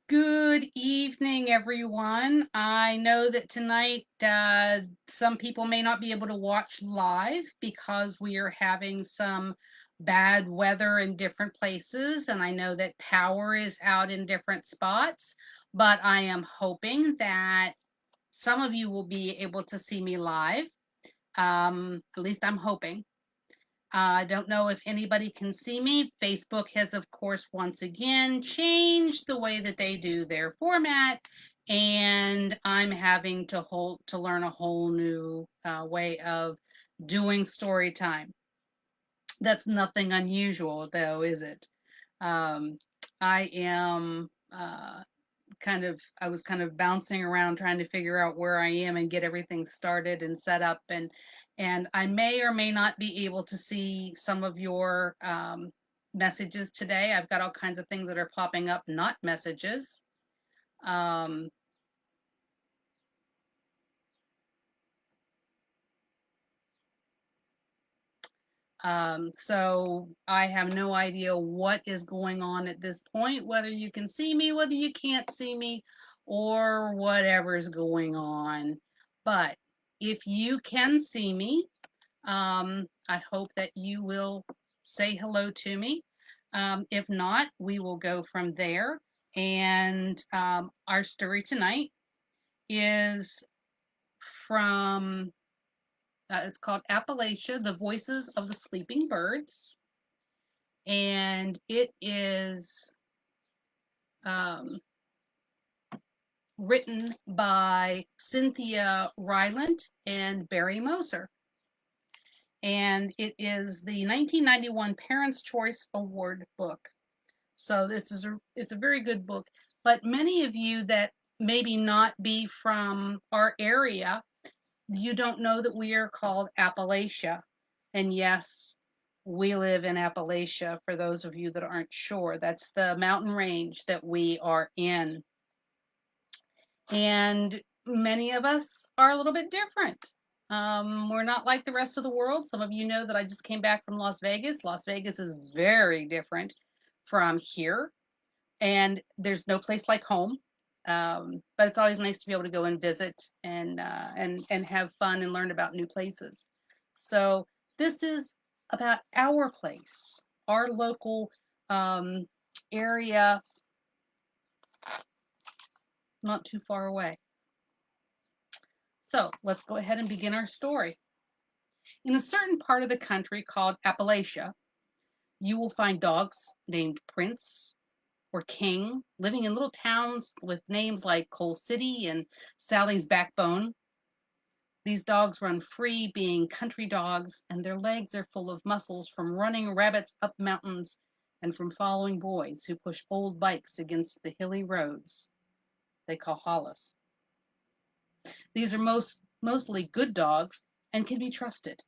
Good evening, everyone. I know that tonight some people may not be able to watch live because we are having some bad weather in different places, and I know that power is out in different spots, but I am hoping that some of you will be able to see me live. At least I'm hoping. I don't know if anybody can see me. Facebook has, of course, once again changed the way that they do their format, and I'm having to learn a whole new way of doing story time. That's nothing unusual, though, is it? Um, I am I was kind of bouncing around trying to figure out where I am and get everything started and set up, and I may or may not be able to see some of your messages today. I've got all kinds of things that are popping up, not messages. Um, so I have no idea what is going on at this point, whether you can see me, whether you can't see me, or whatever is going on. But if you can see me, I hope that you will say hello to me. If not, we will go from there. And our story tonight is from, it's called Appalachia, The Voices of the Sleeping Birds. And it is um, written by Cynthia Ryland and Barry Moser. And it is the 1991 Parents' Choice Award book. So it's a very good book. But many of you that maybe not be from our area, you don't know that we are called Appalachia. And yes, we live in Appalachia, for those of you that aren't sure. That's the mountain range that we are in. And many of us are a little bit different. We're not like the rest of the world. Some of you know that I just came back from Las Vegas. Las Vegas is very different from here, and there's no place like home. But it's always nice to be able to go and visit and have fun and learn about new places. So this is about our place, our local um, area, not too far away. So let's go ahead and begin our story. In a certain part of the country called Appalachia, you will find dogs named Prince or King living in little towns with names like Coal City and Sally's Backbone. These dogs run free, being country dogs, and their legs are full of muscles from running rabbits up mountains and from following boys who push old bikes against the hilly roads they call hollows. These are mostly good dogs and can be trusted.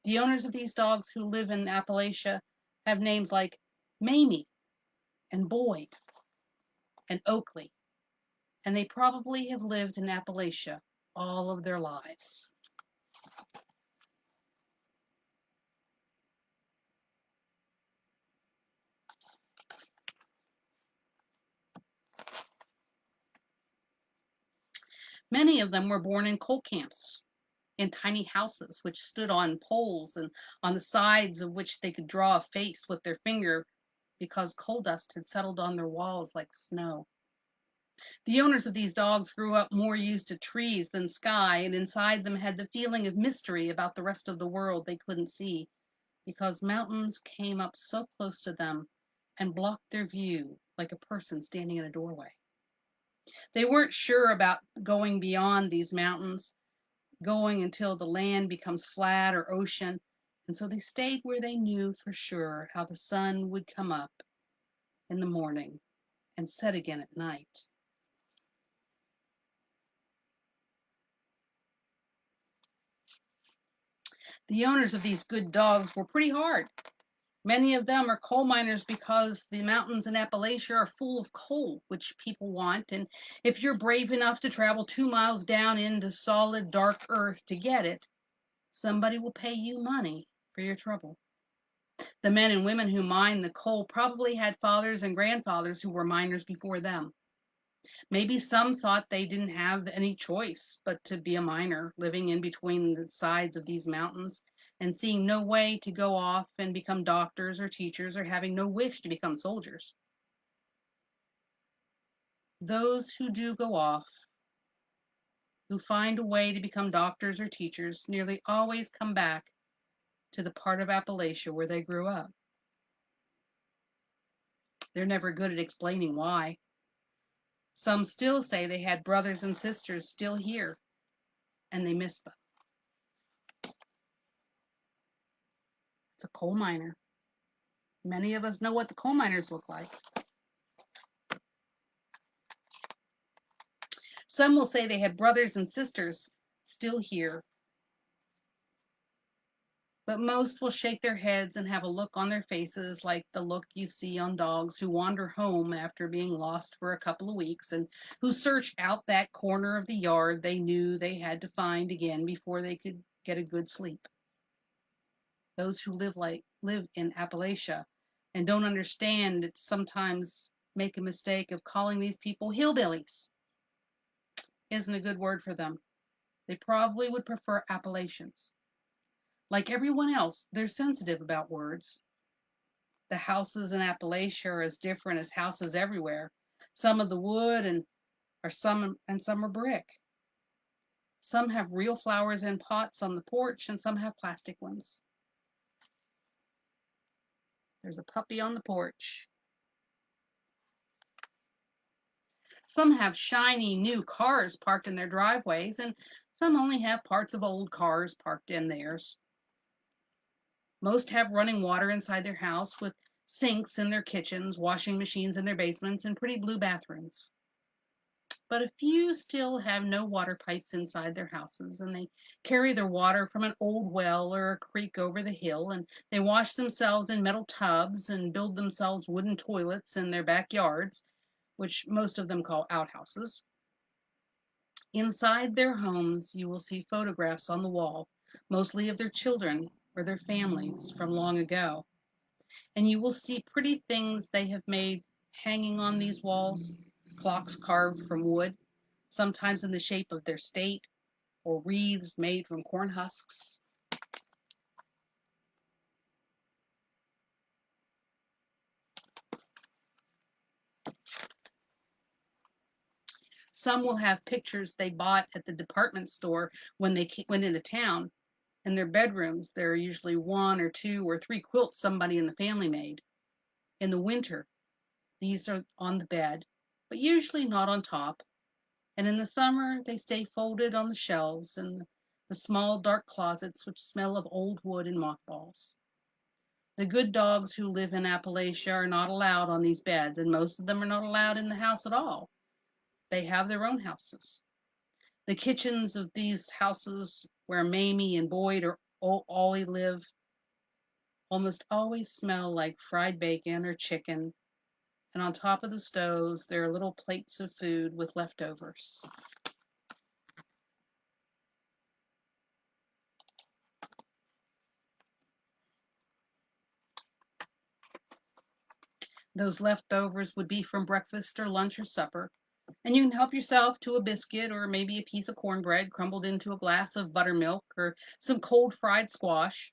The owners of these dogs who live in Appalachia have names like Mamie and Boyd and Oakley, and they probably have lived in Appalachia all of their lives. Many of them were born in coal camps, in tiny houses which stood on poles and on the sides of which they could draw a face with their finger because coal dust had settled on their walls like snow. The owners of these dogs grew up more used to trees than sky, and inside them had the feeling of mystery about the rest of the world they couldn't see, because mountains came up so close to them and blocked their view like a person standing in a doorway. They weren't sure about going beyond these mountains, going until the land becomes flat or ocean, and so they stayed where they knew for sure how the sun would come up in the morning and set again at night. The owners of these good dogs were pretty hard. Many of them are coal miners because the mountains in Appalachia are full of coal, which people want. And if you're brave enough to travel 2 miles down into solid, dark earth to get it, somebody will pay you money for your trouble. The men and women who mine the coal probably had fathers and grandfathers who were miners before them. Maybe some thought they didn't have any choice but to be a miner living in between the sides of these mountains and seeing no way to go off and become doctors or teachers or having no wish to become soldiers. Those who do go off, who find a way to become doctors or teachers, nearly always come back to the part of Appalachia where they grew up. They're never good at explaining why. Some still say they had brothers and sisters still here and they miss them. It's a coal miner. Many of us know what the coal miners look like. Some will say they had brothers and sisters still here, but most will shake their heads and have a look on their faces like the look you see on dogs who wander home after being lost for a couple of weeks and who search out that corner of the yard they knew they had to find again before they could get a good sleep. Those who live in Appalachia and don't understand it sometimes make a mistake of calling these people hillbillies. Isn't a good word for them. They probably would prefer Appalachians. Like everyone else, they're sensitive about words. The houses in Appalachia are as different as houses everywhere. Some of the wood and some are brick. Some have real flowers in pots on the porch and some have plastic ones. There's a puppy on the porch. Some have shiny new cars parked in their driveways and some only have parts of old cars parked in theirs. Most have running water inside their house with sinks in their kitchens, washing machines in their basements, and pretty blue bathrooms. But a few still have no water pipes inside their houses, and they carry their water from an old well or a creek over the hill, and they wash themselves in metal tubs and build themselves wooden toilets in their backyards, which most of them call outhouses. Inside their homes, you will see photographs on the wall, mostly of their children or their families from long ago. And you will see pretty things they have made hanging on these walls, clocks carved from wood, sometimes in the shape of their state, or wreaths made from corn husks. Some will have pictures they bought at the department store when they went into town. In their bedrooms, there are usually one or two or three quilts somebody in the family made. In the winter, these are on the bed, but usually not on top. And in the summer, they stay folded on the shelves in the small dark closets which smell of old wood and mothballs. The good dogs who live in Appalachia are not allowed on these beds, and most of them are not allowed in the house at all. They have their own houses. The kitchens of these houses where Mamie and Boyd or Ollie live almost always smell like fried bacon or chicken, and on top of the stoves there are little plates of food with leftovers. Those leftovers would be from breakfast or lunch or supper, and you can help yourself to a biscuit or maybe a piece of cornbread crumbled into a glass of buttermilk or some cold fried squash.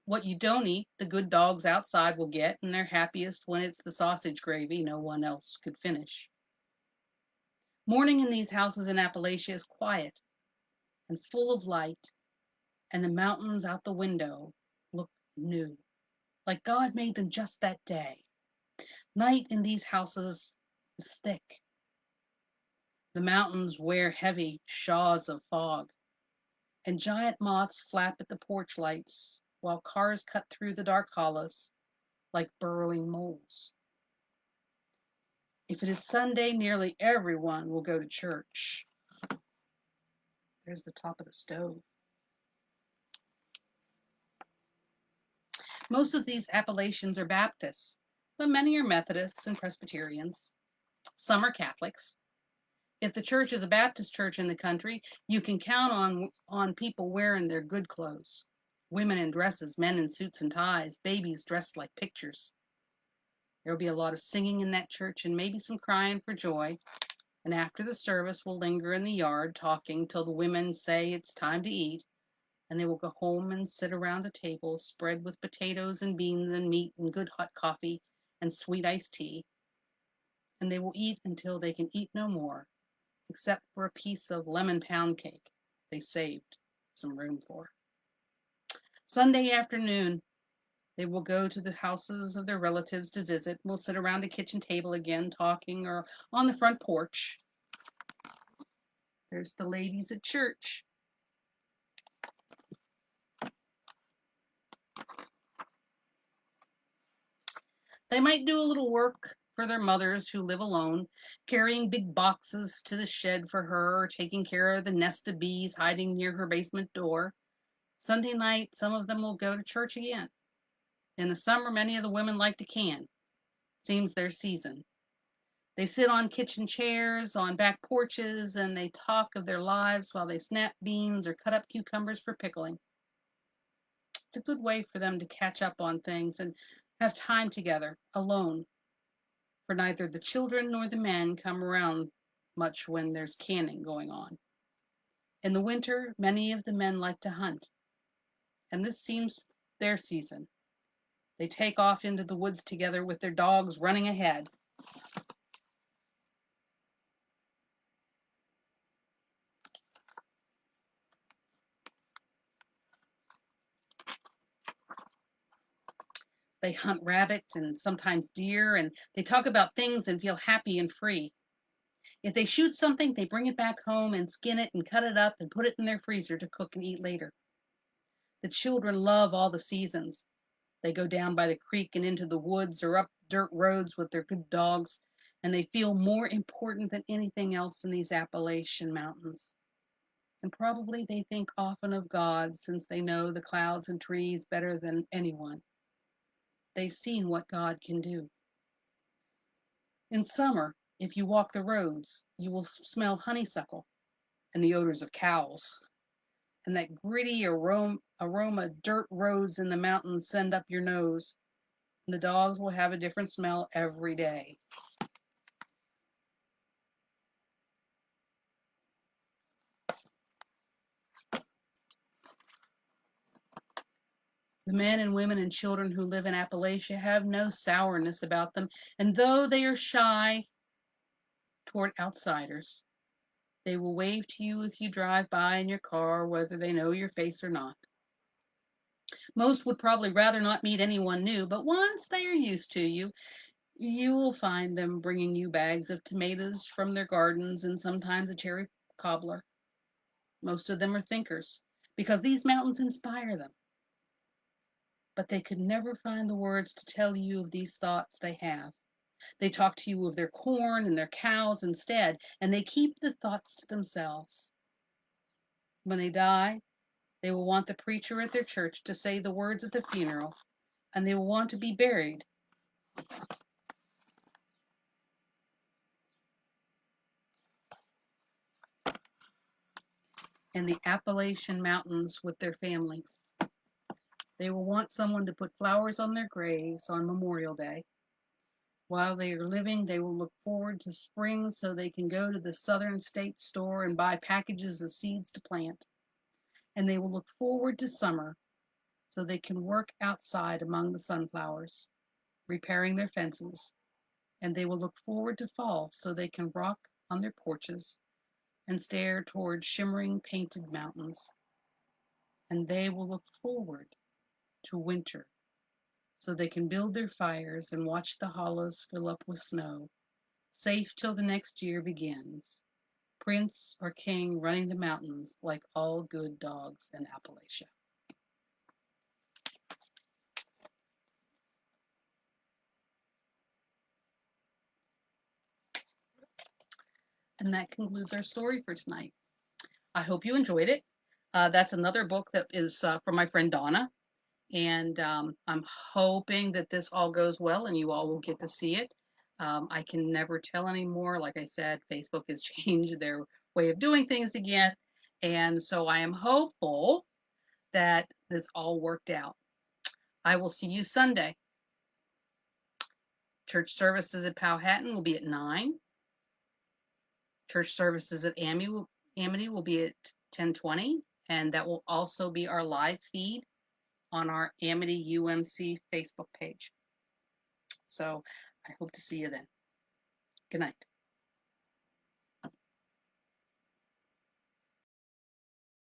What you don't eat, the good dogs outside will get, and they're happiest when it's the sausage gravy no one else could finish. Morning in these houses in Appalachia is quiet and full of light, and the mountains out the window look new, like God made them just that day. Night in these houses is thick. The mountains wear heavy shawls of fog, and giant moths flap at the porch lights while cars cut through the dark hollows like burrowing moles. If it is Sunday, nearly everyone will go to church. There's the top of the stove. Most of these Appalachians are Baptists, but many are Methodists and Presbyterians. Some are Catholics. If the church is a Baptist church in the country, you can count on people wearing their good clothes. Women in dresses, men in suits and ties, babies dressed like pictures. There'll be a lot of singing in that church and maybe some crying for joy. And after the service, we'll linger in the yard talking till the women say it's time to eat. And they will go home and sit around a table spread with potatoes and beans and meat and good hot coffee and sweet iced tea. And they will eat until they can eat no more, except for a piece of lemon pound cake they saved some room for. Sunday afternoon, they will go to the houses of their relatives to visit. We'll sit around the kitchen table again, talking, or on the front porch. There's the ladies at church. They might do a little work for their mothers who live alone, carrying big boxes to the shed for her, or taking care of the nest of bees hiding near her basement door. Sunday night, some of them will go to church again. In the summer, many of the women like to can. Seems their season. They sit on kitchen chairs, on back porches, and they talk of their lives while they snap beans or cut up cucumbers for pickling. It's a good way for them to catch up on things and have time together, alone, for neither the children nor the men come around much when there's canning going on. In the winter, many of the men like to hunt, and this seems their season. They take off into the woods together with their dogs running ahead. They hunt rabbits and sometimes deer, and they talk about things and feel happy and free. If they shoot something, they bring it back home and skin it and cut it up and put it in their freezer to cook and eat later. The children love all the seasons. They go down by the creek and into the woods or up dirt roads with their good dogs, and they feel more important than anything else in these Appalachian mountains. And probably they think often of God since they know the clouds and trees better than anyone. They've seen what God can do. In summer, if you walk the roads, you will smell honeysuckle and the odors of cows. And that gritty aroma dirt roads in the mountains send up your nose. And the dogs will have a different smell every day. The men and women and children who live in Appalachia have no sourness about them, and though they are shy toward outsiders, they will wave to you if you drive by in your car, whether they know your face or not. Most would probably rather not meet anyone new, but once they are used to you, you will find them bringing you bags of tomatoes from their gardens and sometimes a cherry cobbler. Most of them are thinkers because these mountains inspire them, but they could never find the words to tell you of these thoughts they have. They talk to you of their corn and their cows instead, and they keep the thoughts to themselves. When they die, they will want the preacher at their church to say the words at the funeral, and they will want to be buried in the Appalachian Mountains with their families. They will want someone to put flowers on their graves on Memorial Day. While they are living, they will look forward to spring so they can go to the Southern States store and buy packages of seeds to plant. And they will look forward to summer so they can work outside among the sunflowers, repairing their fences. And they will look forward to fall so they can rock on their porches and stare toward shimmering painted mountains. And they will look forward to winter so they can build their fires and watch the hollows fill up with snow, safe till the next year begins. Prince or king running the mountains like all good dogs in Appalachia. And that concludes our story for tonight. I hope you enjoyed it. That's another book that is from my friend Donna. And I'm hoping that this all goes well and you all will get to see it. I can never tell anymore. Like I said, Facebook has changed their way of doing things again. And so I am hopeful that this all worked out. I will see you Sunday. Church services at Powhatan will be at 9. Church services at Amity will be at 10:20, and that will also be our live feed on our Amity UMC Facebook page. So I hope to see you then. Good night.